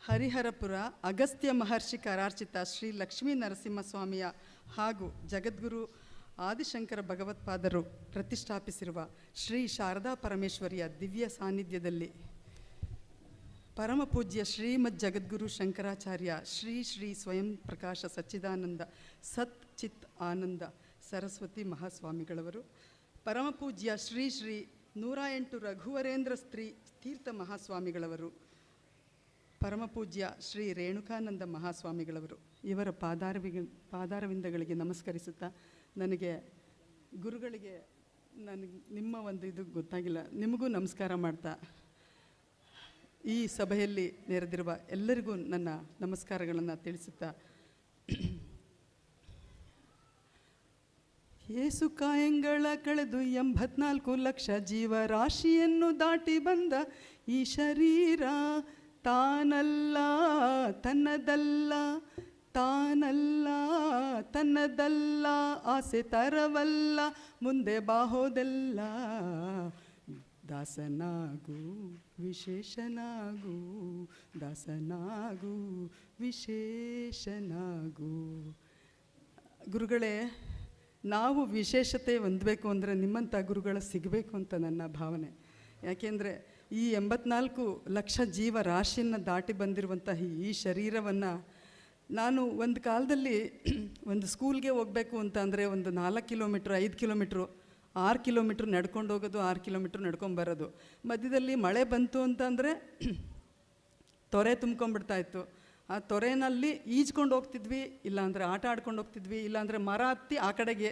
ಹರಿಹರಪುರ ಅಗಸ್ತ್ಯ ಮಹರ್ಷಿ ಕರಾರ್ಚಿತ ಶ್ರೀ ಲಕ್ಷ್ಮೀ ನರಸಿಂಹಸ್ವಾಮಿಯ ಹಾಗೂ ಜಗದ್ಗುರು ಆದಿಶಂಕರ ಭಗವತ್ಪಾದರು ಪ್ರತಿಷ್ಠಾಪಿಸಿರುವ ಶ್ರೀ ಶಾರದಾ ಪರಮೇಶ್ವರಿಯ ದಿವ್ಯ ಸಾನ್ನಿಧ್ಯದಲ್ಲಿ ಪರಮಪೂಜ್ಯ ಶ್ರೀಮದ್ ಜಗದ್ಗುರು ಶಂಕರಾಚಾರ್ಯ ಶ್ರೀ ಶ್ರೀ ಸ್ವಯಂ ಪ್ರಕಾಶ ಸಚ್ಚಿದಾನಂದ ಸತ್ ಚಿತ್ ಆನಂದ ಸರಸ್ವತಿ ಮಹಾಸ್ವಾಮಿಗಳವರು, ಪರಮಪೂಜ್ಯ ಶ್ರೀ ಶ್ರೀ 108 ರಘುವರೇಂದ್ರ ಸ್ತ್ರೀ ತೀರ್ಥ ಮಹಾಸ್ವಾಮಿಗಳವರು, ಪರಮಪೂಜ್ಯ ಶ್ರೀ ರೇಣುಕಾನಂದ ಮಹಾಸ್ವಾಮಿಗಳವರು ಇವರ ಪಾದಾರವಿಂದಗಳಿಗೆ ನಮಸ್ಕರಿಸುತ್ತಾ, ನನಗೆ ಗುರುಗಳಿಗೆ ನಿಮ್ಮ ಒಂದು ಇದು ಗೊತ್ತಾಗಿಲ್ಲ, ನಿಮಗೂ ನಮಸ್ಕಾರ ಮಾಡ್ತಾ ಈ ಸಭೆಯಲ್ಲಿ ನೆರೆದಿರುವ ಎಲ್ಲರಿಗೂ ನನ್ನ ನಮಸ್ಕಾರಗಳನ್ನು ತಿಳಿಸುತ್ತಾ, ಏಸು ಕಾಯಂಗಳ ಕಳೆದು 84 ಲಕ್ಷ ಜೀವರಾಶಿಯನ್ನು ದಾಟಿ ಬಂದ ಈ ಶರೀರ ತಾನಲ್ಲ ತನ್ನದಲ್ಲ, ತಾನಲ್ಲ ತನ್ನದಲ್ಲ, ಆಸೆ ತರವಲ್ಲ, ಮುಂದೆ ಬಾಹೋದೆಲ್ಲ, ದಾಸನಾಗು ವಿಶೇಷನಾಗು, ದಾಸನಾಗು ವಿಶೇಷನಾಗು. ಗುರುಗಳೇ, ನಾವು ವಿಶೇಷತೆ ಹೊಂದಬೇಕು ಅಂದರೆ ನಿಮ್ಮಂಥ ಗುರುಗಳು ಸಿಗಬೇಕು ಅಂತ ನನ್ನ ಭಾವನೆ. ಯಾಕೆಂದರೆ ಈ 84 ಲಕ್ಷ ಜೀವರಾಶಿಯನ್ನು ದಾಟಿ ಬಂದಿರುವಂತಹ ಈ ಶರೀರವನ್ನು ನಾನು ಒಂದು ಕಾಲದಲ್ಲಿ ಒಂದು ಸ್ಕೂಲ್ಗೆ ಹೋಗಬೇಕು ಅಂತ ಅಂದರೆ ಒಂದು 4 ಕಿಲೋಮೀಟ್ರ್ 5 ಕಿಲೋಮೀಟ್ರು 6 ಕಿಲೋಮೀಟ್ರ್ ನಡ್ಕೊಂಡು ಹೋಗೋದು, 6 ಕಿಲೋಮೀಟ್ರ್ ನಡ್ಕೊಂಬರೋದು. ಮಧ್ಯದಲ್ಲಿ ಮಳೆ ಬಂತು ಅಂತಂದರೆ ತೊರೆ ತುಂಬ್ಕೊಂಡ್ಬಿಡ್ತಾಯಿತ್ತು. ಆ ತೊರೆನಲ್ಲಿ ಈಜ್ಕೊಂಡು ಹೋಗ್ತಿದ್ವಿ, ಇಲ್ಲಾಂದರೆ ಆಟ ಆಡ್ಕೊಂಡು ಹೋಗ್ತಿದ್ವಿ, ಇಲ್ಲಾಂದರೆ ಮರ ಹತ್ತಿ ಆ ಕಡೆಗೆ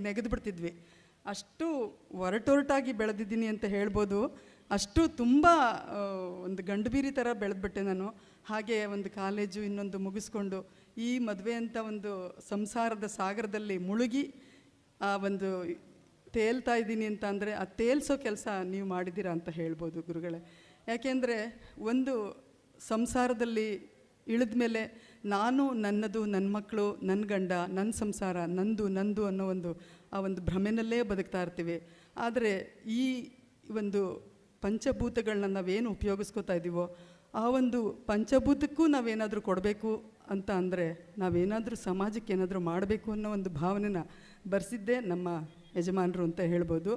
ನೆಗೆದು ಬಿಡ್ತಿದ್ವಿ. ಅಷ್ಟು ಒರಟೊರಟಾಗಿ ಬೆಳೆದಿದ್ದೀನಿ ಅಂತ ಹೇಳ್ಬೋದು. ಅಷ್ಟು ತುಂಬ ಒಂದು ಗಂಡುಬೀರಿ ಥರ ಬೆಳೆದ್ಬಿಟ್ಟೆ ನಾನು. ಹಾಗೆ ಒಂದು ಕಾಲೇಜು ಇನ್ನೊಂದು ಮುಗಿಸ್ಕೊಂಡು ಈ ಮದುವೆ ಅಂತ ಒಂದು ಸಂಸಾರದ ಸಾಗರದಲ್ಲಿ ಮುಳುಗಿ ಆ ಒಂದು ತೇಲ್ತಾ ಇದ್ದೀನಿ ಅಂತ ಅಂದರೆ ಆ ತೇಲ್ಸೋ ಕೆಲಸ ನೀವು ಮಾಡಿದ್ದೀರಾ ಅಂತ ಹೇಳ್ಬೋದು ಗುರುಗಳೇ. ಯಾಕೆಂದರೆ ಒಂದು ಸಂಸಾರದಲ್ಲಿ ಇಳಿದ ಮೇಲೆ ನಾನು, ನನ್ನದು, ನನ್ನ ಮಕ್ಕಳು, ನನ್ನ ಗಂಡ, ನನ್ನ ಸಂಸಾರ, ನಂದು ಅನ್ನೋ ಆ ಒಂದು ಭ್ರಮೆನಲ್ಲೇ ಬದುಕ್ತಾ ಇರ್ತೀವಿ. ಆದರೆ ಈ ಒಂದು ಪಂಚಭೂತಗಳನ್ನ ನಾವೇನು ಉಪಯೋಗಿಸ್ಕೋತಾ ಇದ್ದೀವೋ ಆ ಒಂದು ಪಂಚಭೂತಕ್ಕೂ ನಾವೇನಾದರೂ ಕೊಡಬೇಕು ಅಂತ ಅಂದರೆ, ನಾವೇನಾದರೂ ಸಮಾಜಕ್ಕೆ ಏನಾದರೂ ಮಾಡಬೇಕು ಅನ್ನೋ ಒಂದು ಭಾವನೆನ ಬರೆಸಿದ್ದೇ ನಮ್ಮ ಯಜಮಾನರು ಅಂತ ಹೇಳ್ಬೋದು.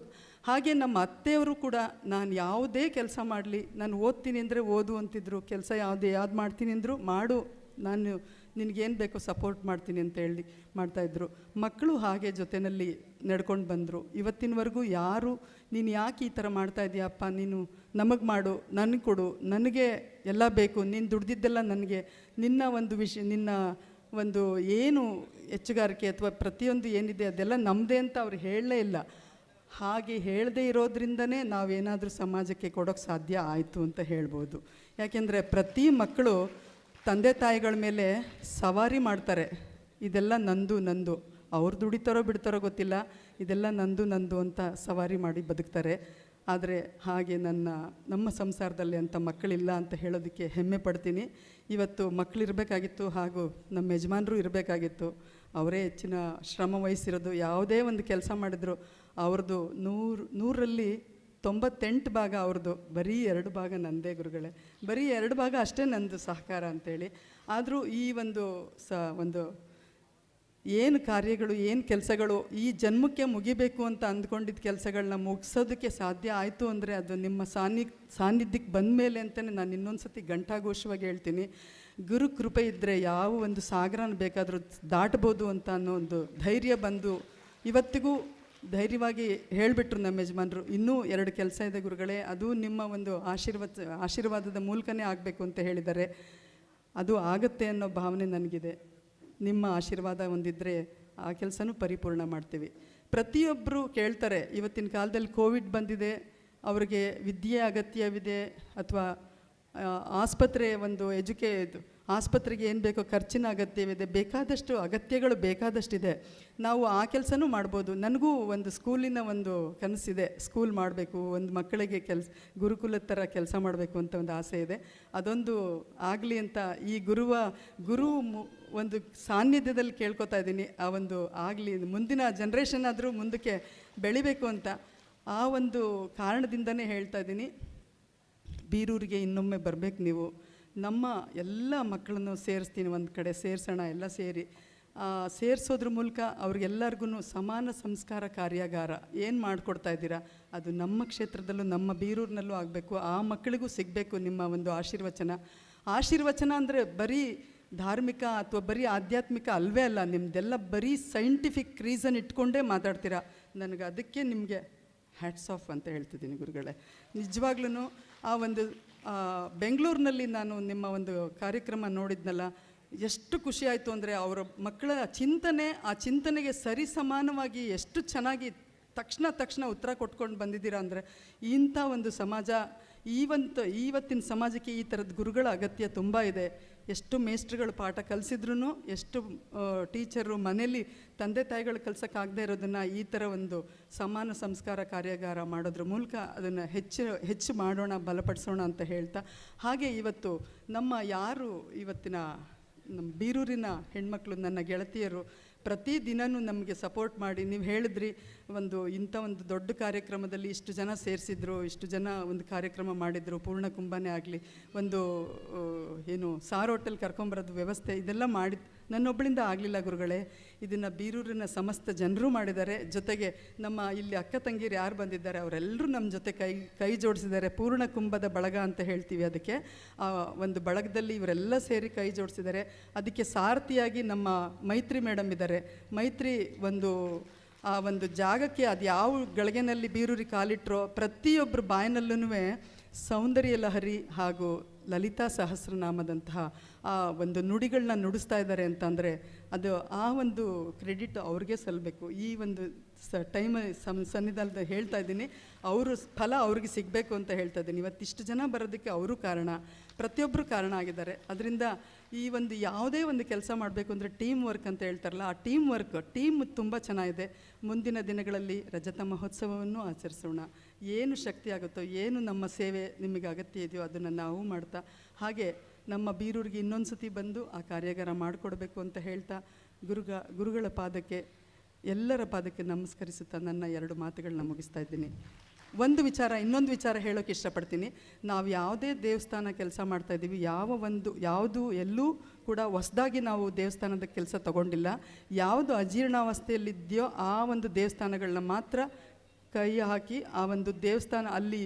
ಹಾಗೆ ನಮ್ಮ ಅತ್ತೆಯವರು ಕೂಡ ನಾನು ಯಾವುದೇ ಕೆಲಸ ಮಾಡಲಿ, ನಾನು ಓದ್ತೀನಿ ಅಂದರೆ ಓದು ಅಂತಿದ್ರು, ಕೆಲಸ ಯಾವ್ದು ಮಾಡ್ತೀನಿ ಅಂದರು ಮಾಡು, ನಾನು ನಿನಗೇನು ಬೇಕೋ ಸಪೋರ್ಟ್ ಮಾಡ್ತೀನಿ ಅಂತ ಹೇಳಿ ಮಾಡ್ತಾಯಿದ್ರು. ಮಕ್ಕಳು ಹಾಗೆ ಜೊತೆಯಲ್ಲಿ ನಡ್ಕೊಂಡು ಬಂದರು. ಇವತ್ತಿನವರೆಗೂ ಯಾರು ನೀನು ಯಾಕೆ ಈ ಥರ ಮಾಡ್ತಾಯಿದ್ದೀಯಪ್ಪ, ನೀನು ನಮಗೆ ಮಾಡು, ನನಗೆ ಕೊಡು, ನನಗೆ ಎಲ್ಲ ಬೇಕು, ನೀನು ದುಡ್ದಿದ್ದೆಲ್ಲ ನನಗೆ, ನಿನ್ನ ಒಂದು ನಿನ್ನ ಒಂದು ಏನು ಹೆಚ್ಚುಗಾರಿಕೆ ಅಥವಾ ಪ್ರತಿಯೊಂದು ಏನಿದೆ ಅದೆಲ್ಲ ನಮ್ಮದೇ ಅಂತ ಅವ್ರು ಹೇಳಲೇ ಇಲ್ಲ. ಹಾಗೆ ಹೇಳದೇ ಇರೋದ್ರಿಂದನೇ ನಾವೇನಾದರೂ ಸಮಾಜಕ್ಕೆ ಕೊಡೋಕ್ಕೆ ಸಾಧ್ಯ ಆಯಿತು ಅಂತ ಹೇಳ್ಬೋದು. ಯಾಕೆಂದರೆ ಪ್ರತಿ ಮಕ್ಕಳು ತಂದೆ ತಾಯಿಗಳ ಮೇಲೆ ಸವಾರಿ ಮಾಡ್ತಾರೆ. ಇದೆಲ್ಲ ನಂದು, ಅವ್ರು ದುಡಿತಾರೋ ಬಿಡ್ತಾರೋ ಗೊತ್ತಿಲ್ಲ, ಇದೆಲ್ಲ ನಂದು ಅಂತ ಸವಾರಿ ಮಾಡಿ ಬದುಕ್ತಾರೆ. ಆದರೆ ಹಾಗೆ ನಮ್ಮ ಸಂಸಾರದಲ್ಲಿ ಅಂಥ ಮಕ್ಕಳಿಲ್ಲ ಅಂತ ಹೇಳೋದಕ್ಕೆ ಹೆಮ್ಮೆ ಪಡ್ತೀನಿ. ಇವತ್ತು ಮಕ್ಕಳಿರಬೇಕಾಗಿತ್ತು, ಹಾಗೂ ನಮ್ಮ ಯಜಮಾನರು ಇರಬೇಕಾಗಿತ್ತು. ಅವರೇ ಹೆಚ್ಚಿನ ಶ್ರಮ ವಹಿಸಿರೋದು. ಯಾವುದೇ ಒಂದು ಕೆಲಸ ಮಾಡಿದ್ರು ಅವ್ರದ್ದು 100ರಲ್ಲಿ 98 ಭಾಗ ಅವ್ರದ್ದು, ಬರೀ 2 ಭಾಗ ನನ್ನದೇ ಗುರುಗಳೇ. ಬರೀ 2 ಭಾಗ ಅಷ್ಟೇ ನಂದು ಸಹಕಾರ ಅಂಥೇಳಿ. ಆದರೂ ಈ ಒಂದು ಏನು ಕಾರ್ಯಗಳು, ಏನು ಕೆಲಸಗಳು ಈ ಜನ್ಮಕ್ಕೆ ಮುಗಿಬೇಕು ಅಂತ ಅಂದ್ಕೊಂಡಿದ್ದ ಕೆಲಸಗಳನ್ನ ಮುಗಿಸೋದಕ್ಕೆ ಸಾಧ್ಯ ಆಯಿತು ಅಂದರೆ ಅದು ನಿಮ್ಮ ಸಾನ್ನಿಧ್ಯಕ್ಕೆ ಬಂದ ಮೇಲೆ ಅಂತಲೇ ನಾನು ಇನ್ನೊಂದು ಸತಿ ಘಂಟಾಘೋಷವಾಗಿ ಹೇಳ್ತೀನಿ. ಗುರು ಕೃಪೆ ಇದ್ದರೆ ಯಾವ ಒಂದು ಸಾಗರನ ಬೇಕಾದರೂ ದಾಟ್ಬೋದು ಅಂತ ಅನ್ನೋ ಒಂದು ಧೈರ್ಯ ಬಂದು ಇವತ್ತಿಗೂ ಧೈರ್ಯವಾಗಿ ಹೇಳಿಬಿಟ್ರು ನಮ್ಮ ಯಜಮಾನರು. ಇನ್ನೂ 2 ಕೆಲಸ ಇದೆ ಗುರುಗಳೇ, ಅದು ನಿಮ್ಮ ಒಂದು ಆಶೀರ್ವಾದದ ಮೂಲಕನೇ ಆಗಬೇಕು ಅಂತ ಹೇಳಿದ್ದಾರೆ. ಅದು ಆಗುತ್ತೆ ಅನ್ನೋ ಭಾವನೆ ನನಗಿದೆ. ನಿಮ್ಮ ಆಶೀರ್ವಾದ ಹೊಂದಿದ್ರೆ ಆ ಕೆಲಸನೂ ಪರಿಪೂರ್ಣ ಮಾಡ್ತೀವಿ. ಪ್ರತಿಯೊಬ್ಬರು ಕೇಳ್ತಾರೆ, ಇವತ್ತಿನ ಕಾಲದಲ್ಲಿ ಕೋವಿಡ್ ಬಂದಿದೆ, ಅವರಿಗೆ ವಿದ್ಯೆ ಅಗತ್ಯವಿದೆ, ಅಥವಾ ಆಸ್ಪತ್ರೆ ಒಂದು ಆಸ್ಪತ್ರೆಗೆ ಏನು ಬೇಕೋ ಖರ್ಚಿನ ಅಗತ್ಯವಿದೆ, ಬೇಕಾದಷ್ಟು ಅಗತ್ಯಗಳು ಬೇಕಾದಷ್ಟಿದೆ. ನಾವು ಆ ಕೆಲಸನೂ ಮಾಡ್ಬೋದು. ನನಗೂ ಒಂದು ಸ್ಕೂಲಿನ ಒಂದು ಕನಸಿದೆ, ಸ್ಕೂಲ್ ಮಾಡಬೇಕು, ಒಂದು ಮಕ್ಕಳಿಗೆ ಗುರುಕುಲದ ಥರ ಕೆಲಸ ಮಾಡಬೇಕು ಅಂತ ಒಂದು ಆಸೆ ಇದೆ. ಅದೊಂದು ಆಗಲಿ ಅಂತ ಈ ಗುರು ಒಂದು ಸಾನ್ನಿಧ್ಯದಲ್ಲಿ ಕೇಳ್ಕೊತಾ ಇದ್ದೀನಿ. ಆ ಒಂದು ಆಗಲಿ, ಮುಂದಿನ ಜನ್ರೇಷನ್ ಆದರೂ ಮುಂದಕ್ಕೆ ಬೆಳಿಬೇಕು ಅಂತ ಆ ಒಂದು ಕಾರಣದಿಂದನೇ ಹೇಳ್ತಾ ಇದ್ದೀನಿ. ಬೀರೂರಿಗೆ ಇನ್ನೊಮ್ಮೆ ಬರಬೇಕು ನೀವು. ನಮ್ಮ ಎಲ್ಲ ಮಕ್ಕಳನ್ನು ಸೇರಿಸ್ತೀನಿ ಒಂದು ಕಡೆ, ಸೇರಿಸೋಣ ಎಲ್ಲ ಸೇರಿ. ಸೇರಿಸೋದ್ರ ಮೂಲಕ ಅವ್ರಿಗೆಲ್ಲರಿಗೂ ಸಮಾನ ಸಂಸ್ಕಾರ ಕಾರ್ಯಾಗಾರ ಏನು ಮಾಡಿಕೊಡ್ತಾ ಇದ್ದೀರಾ, ಅದು ನಮ್ಮ ಕ್ಷೇತ್ರದಲ್ಲೂ ನಮ್ಮ ಬೀರೂರಿನಲ್ಲೂ ಆಗಬೇಕು, ಆ ಮಕ್ಕಳಿಗೂ ಸಿಗಬೇಕು ನಿಮ್ಮ ಒಂದು ಆಶೀರ್ವಚನ. ಆಶೀರ್ವಚನ ಅಂದರೆ ಬರೀ ಧಾರ್ಮಿಕ ಅಥವಾ ಬರೀ ಆಧ್ಯಾತ್ಮಿಕ ಅಲ್ವೇ ಅಲ್ಲ, ನಿಮ್ಮದೆಲ್ಲ ಬರೀ ಸೈಂಟಿಫಿಕ್ ರೀಸನ್ ಇಟ್ಕೊಂಡೇ ಮಾತಾಡ್ತೀರಾ. ನನಗೆ ಅದಕ್ಕೆ ನಿಮಗೆ ಹ್ಯಾಟ್ಸ್ ಆಫ್ ಅಂತ ಹೇಳ್ತಿದ್ದೀನಿ ಗುರುಗಳೇ. ನಿಜವಾಗ್ಲೂ ಆ ಒಂದು ಬೆಂಗಳೂರಿನಲ್ಲಿ ನಾನು ನಿಮ್ಮ ಒಂದು ಕಾರ್ಯಕ್ರಮ ನೋಡಿದ್ನಲ್ಲ, ಎಷ್ಟು ಖುಷಿ ಆಯಿತು ಅಂದರೆ ಅವರ ಮಕ್ಕಳ ಚಿಂತನೆ, ಆ ಚಿಂತನೆಗೆ ಸರಿ ಸಮಾನವಾಗಿ ಎಷ್ಟು ಚೆನ್ನಾಗಿ ತಕ್ಷಣ ಉತ್ತರ ಕೊಟ್ಕೊಂಡು ಬಂದಿದ್ದೀರಾ ಅಂದರೆ, ಇಂಥ ಒಂದು ಸಮಾಜ ಇವತ್ತಿನ ಸಮಾಜಕ್ಕೆ ಈ ಥರದ ಗುರುಗಳ ಅಗತ್ಯ ತುಂಬ ಇದೆ. ಎಷ್ಟು ಮೇಸ್ಟ್ರುಗಳು ಪಾಠ ಕಲಿಸಿದ್ರೂ, ಎಷ್ಟು ಟೀಚರು ಮನೇಲಿ ತಂದೆ ತಾಯಿಗಳು ಕಲ್ಸೋಕ್ಕಾಗದೇ ಇರೋದನ್ನು ಈ ಥರ ಒಂದು ಸಮಾನ ಸಂಸ್ಕಾರ ಕಾರ್ಯಾಗಾರ ಮಾಡೋದ್ರ ಮೂಲಕ ಅದನ್ನು ಹೆಚ್ಚು ಮಾಡೋಣ, ಬಲಪಡಿಸೋಣ ಅಂತ ಹೇಳ್ತಾ, ಹಾಗೆ ಇವತ್ತು ನಮ್ಮ ಯಾರು ಇವತ್ತಿನ ನಮ್ಮ ಬೀರೂರಿನ ಹೆಣ್ಮಕ್ಳು, ನನ್ನ ಗೆಳತಿಯರು ಪ್ರತಿದಿನವೂ ನಮಗೆ ಸಪೋರ್ಟ್ ಮಾಡಿ, ನೀವು ಹೇಳಿದ್ರಿ ಇಂಥ ಒಂದು ದೊಡ್ಡ ಕಾರ್ಯಕ್ರಮದಲ್ಲಿ ಇಷ್ಟು ಜನ ಸೇರಿಸಿದ್ರು, ಇಷ್ಟು ಜನ ಒಂದು ಕಾರ್ಯಕ್ರಮ ಮಾಡಿದರು, ಪೂರ್ಣ ಕುಂಭನೇ ಆಗಲಿ, ಒಂದು ಸಾರ್ ಹೋಟೆಲ್ ಕರ್ಕೊಂಬರೋದು ವ್ಯವಸ್ಥೆ, ಇದೆಲ್ಲ ಮಾಡಿ ನನ್ನೊಬ್ಬಳಿಂದ ಆಗಲಿಲ್ಲ ಗುರುಗಳೇ. ಇದನ್ನು ಬೀರೂರಿನ ಸಮಸ್ತ ಜನರು ಮಾಡಿದ್ದಾರೆ. ಜೊತೆಗೆ ನಮ್ಮ ಇಲ್ಲಿ ಅಕ್ಕ ತಂಗಿರು ಯಾರು ಬಂದಿದ್ದಾರೆ ಅವರೆಲ್ಲರೂ ನಮ್ಮ ಜೊತೆ ಕೈ ಜೋಡಿಸಿದ್ದಾರೆ. ಪೂರ್ಣ ಕುಂಭದ ಬಳಗ ಅಂತ ಹೇಳ್ತೀವಿ ಅದಕ್ಕೆ. ಒಂದು ಬಳಗದಲ್ಲಿ ಇವರೆಲ್ಲ ಸೇರಿ ಕೈ ಜೋಡಿಸಿದ್ದಾರೆ. ಅದಕ್ಕೆ ಸಾರಥಿಯಾಗಿ ನಮ್ಮ ಮೈತ್ರಿ ಮೇಡಮ್ ಇದ್ದಾರೆ. ಮೈತ್ರಿ ಆ ಒಂದು ಜಾಗಕ್ಕೆ ಅದು ಯಾವ ಗಳಿಗೆನಲ್ಲಿ ಬೀರೂರಿ ಕಾಲಿಟ್ಟರೋ ಪ್ರತಿಯೊಬ್ಬರು ಬಾಯಿನಲ್ಲೂ ಸೌಂದರ್ಯ ಲಹರಿ ಹಾಗೂ ಲಲಿತಾ ಸಹಸ್ರನಾಮದಂತಹ ಆ ಒಂದು ನುಡಿಗಳನ್ನ ನುಡಿಸ್ತಾ ಇದ್ದಾರೆ ಅಂತಂದರೆ ಅದು ಆ ಒಂದು ಕ್ರೆಡಿಟ್ ಅವ್ರಿಗೆ ಸಲ್ಲಬೇಕು. ಈ ಒಂದು ಸನ್ನಿಧಾನದ ಹೇಳ್ತಾ ಇದ್ದೀನಿ, ಅವರು ಫಲ ಅವ್ರಿಗೆ ಸಿಗಬೇಕು ಅಂತ ಹೇಳ್ತಾ ಇದ್ದೀನಿ. ಇವತ್ತಿಷ್ಟು ಜನ ಬರೋದಕ್ಕೆ ಅವರು ಕಾರಣ, ಪ್ರತಿಯೊಬ್ಬರು ಕಾರಣ ಆಗಿದ್ದಾರೆ. ಅದರಿಂದ ಈ ಒಂದು ಯಾವುದೇ ಒಂದು ಕೆಲಸ ಮಾಡಬೇಕು ಅಂದರೆ ಟೀಮ್ ವರ್ಕ್ ಅಂತ ಹೇಳ್ತಾರಲ್ಲ, ಆ ಟೀಮ್ ತುಂಬ ಚೆನ್ನಾಗಿದೆ. ಮುಂದಿನ ದಿನಗಳಲ್ಲಿ ರಜತ ಮಹೋತ್ಸವವನ್ನು ಆಚರಿಸೋಣ. ಏನು ಶಕ್ತಿ ಆಗುತ್ತೋ, ಏನು ನಮ್ಮ ಸೇವೆ ನಿಮಗೆ ಅಗತ್ಯ ಇದೆಯೋ ಅದನ್ನು ನಾವು ಮಾಡ್ತಾ, ಹಾಗೆ ನಮ್ಮ ಬೀರೂರಿಗೆ ಇನ್ನೊಂದು ಸತಿ ಬಂದು ಆ ಕಾರ್ಯಾಗಾರ ಮಾಡಿಕೊಡ್ಬೇಕು ಅಂತ ಹೇಳ್ತಾ ಗುರುಗಳ ಪಾದಕ್ಕೆ, ಎಲ್ಲರ ಪಾದಕ್ಕೆ ನಮಸ್ಕರಿಸುತ್ತಾ ನನ್ನ 2 ಮಾತುಗಳನ್ನ ಮುಗಿಸ್ತಾ ಇದ್ದೀನಿ. ಇನ್ನೊಂದು ವಿಚಾರ ಹೇಳೋಕ್ಕೆ ಇಷ್ಟಪಡ್ತೀನಿ. ನಾವು ಯಾವುದೇ ದೇವಸ್ಥಾನ ಕೆಲಸ ಮಾಡ್ತಾಯಿದ್ದೀವಿ, ಯಾವುದು ಎಲ್ಲೂ ಕೂಡ ಹೊಸದಾಗಿ ನಾವು ದೇವಸ್ಥಾನದ ಕೆಲಸ ತಗೊಂಡಿಲ್ಲ. ಯಾವುದು ಅಜೀರ್ಣಾವಸ್ಥೆಯಲ್ಲಿದೆಯೋ ಆ ಒಂದು ದೇವಸ್ಥಾನಗಳನ್ನ ಮಾತ್ರ ಕೈ ಹಾಕಿ, ಆ ಒಂದು ದೇವಸ್ಥಾನ ಅಲ್ಲಿ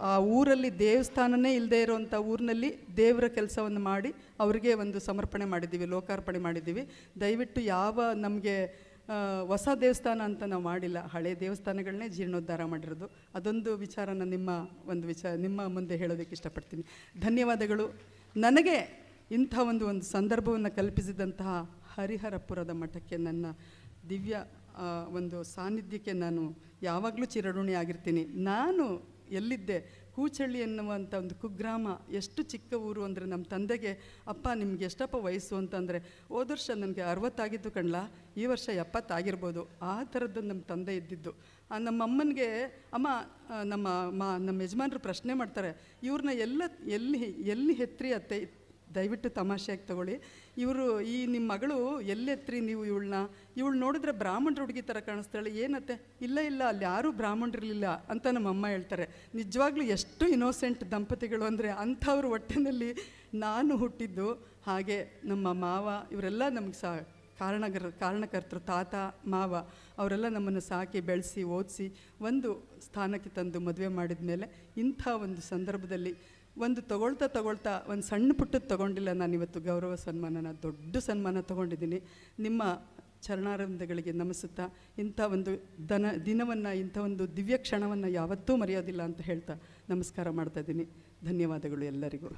ಆ ಊರಲ್ಲಿ ದೇವಸ್ಥಾನನೇ ಇಲ್ಲದೆ ಇರೋವಂಥ ಊರಿನಲ್ಲಿ ದೇವರ ಕೆಲಸವನ್ನು ಮಾಡಿ ಅವರಿಗೆ ಒಂದು ಸಮರ್ಪಣೆ ಮಾಡಿದ್ದೀವಿ, ಲೋಕಾರ್ಪಣೆ ಮಾಡಿದ್ದೀವಿ. ದಯವಿಟ್ಟು ನಮಗೆ ಹೊಸ ದೇವಸ್ಥಾನ ಅಂತ ನಾವು ಮಾಡಿಲ್ಲ, ಹಳೆ ದೇವಸ್ಥಾನಗಳನ್ನೇ ಜೀರ್ಣೋದ್ಧಾರ ಮಾಡಿರೋದು. ಅದೊಂದು ವಿಚಾರನ ನಿಮ್ಮ ಮುಂದೆ ಹೇಳೋದಕ್ಕೆ ಇಷ್ಟಪಡ್ತೀನಿ. ಧನ್ಯವಾದಗಳು. ನನಗೆ ಇಂಥ ಒಂದು ಸಂದರ್ಭವನ್ನು ಕಲ್ಪಿಸಿದಂತಹ ಹರಿಹರಪುರದ ಮಠಕ್ಕೆ, ನನ್ನ ದಿವ್ಯ ಒಂದು ಸಾನ್ನಿಧ್ಯಕ್ಕೆ ನಾನು ಯಾವಾಗಲೂ ಚಿರಋಣಿ ಆಗಿರ್ತೀನಿ. ನಾನು ಎಲ್ಲಿದ್ದೆ, ಕೂಚಳ್ಳಿ ಎನ್ನುವಂಥ ಒಂದು ಕುಗ್ರಾಮ, ಎಷ್ಟು ಚಿಕ್ಕ ಊರು ಅಂದರೆ ನಮ್ಮ ತಂದೆಗೆ, ಅಪ್ಪ ನಿಮ್ಗೆ ಎಷ್ಟಪ್ಪ ವಯಸ್ಸು ಅಂತಂದರೆ, ಹೋದ ವರ್ಷ ನನಗೆ 60 ಆಗಿತ್ತು ಕಣ್ಲ, ಈ ವರ್ಷ 70 ಆಗಿರ್ಬೋದು, ಆ ಥರದ್ದು ನಮ್ಮ ತಂದೆ ಇದ್ದಿದ್ದು. ನಮ್ಮ ಅಮ್ಮನಿಗೆ ನಮ್ಮ ಯಜಮಾನರು ಪ್ರಶ್ನೆ ಮಾಡ್ತಾರೆ, ಇವ್ರನ್ನ ಎಲ್ಲಿ ಹೆತ್ರಿ ಅತ್ತೆ, ದಯವಿಟ್ಟು ತಮಾಷೆಯಾಗಿ ತಗೊಳ್ಳಿ, ನಿಮ್ಮ ಮಗಳು ಎಲ್ಲೆತ್ರಿ ನೀವು ಇವಳು ನೋಡಿದ್ರೆ ಬ್ರಾಹ್ಮಣರ ಹುಡುಗಿ ಥರ ಕಾಣಿಸ್ತಾಳೆ, ಏನತ್ತೆ, ಇಲ್ಲ ಅಲ್ಲಿ ಯಾರೂ ಬ್ರಾಹ್ಮಣರಿರಲಿಲ್ಲ ಅಂತ ನಮ್ಮಮ್ಮ ಹೇಳ್ತಾರೆ. ನಿಜವಾಗ್ಲೂ ಎಷ್ಟು ಇನ್ನೋಸೆಂಟ್ ದಂಪತಿಗಳು ಅಂದರೆ, ಅಂಥವ್ರ ಹೊಟ್ಟೆನಲ್ಲಿ ನಾನು ಹುಟ್ಟಿದ್ದು. ಹಾಗೆ ನಮ್ಮ ಮಾವ ಇವರೆಲ್ಲ ನಮಗೆ ಕಾರಣಕರ್ತರು, ತಾತ ಮಾವ ಅವರೆಲ್ಲ ನಮ್ಮನ್ನು ಸಾಕಿ ಬೆಳೆಸಿ ಓದಿಸಿ ಒಂದು ಸ್ಥಾನಕ್ಕೆ ತಂದು ಮದುವೆ ಮಾಡಿದ ಮೇಲೆ, ಇಂಥ ಒಂದು ಸಂದರ್ಭದಲ್ಲಿ ತಗೊಳ್ತಾ ಒಂದು ಸಣ್ಣ ಪುಟ್ಟದ್ದು ತೊಗೊಂಡಿಲ್ಲ. ನಾನಿವತ್ತು ಗೌರವ ಸನ್ಮಾನನ, ದೊಡ್ಡ ಸನ್ಮಾನ ತೊಗೊಂಡಿದ್ದೀನಿ. ನಿಮ್ಮ ಚರಣಾರಂಭಗಳಿಗೆ ನಮಿಸುತ್ತಾ, ಇಂಥ ಒಂದು ದಿನವನ್ನು, ಇಂಥ ಒಂದು ದಿವ್ಯ ಕ್ಷಣವನ್ನು ಯಾವತ್ತೂ ಮರೆಯೋದಿಲ್ಲ ಅಂತ ಹೇಳ್ತಾ ನಮಸ್ಕಾರ ಮಾಡ್ತಾಯಿದ್ದೀನಿ. ಧನ್ಯವಾದಗಳು ಎಲ್ಲರಿಗೂ.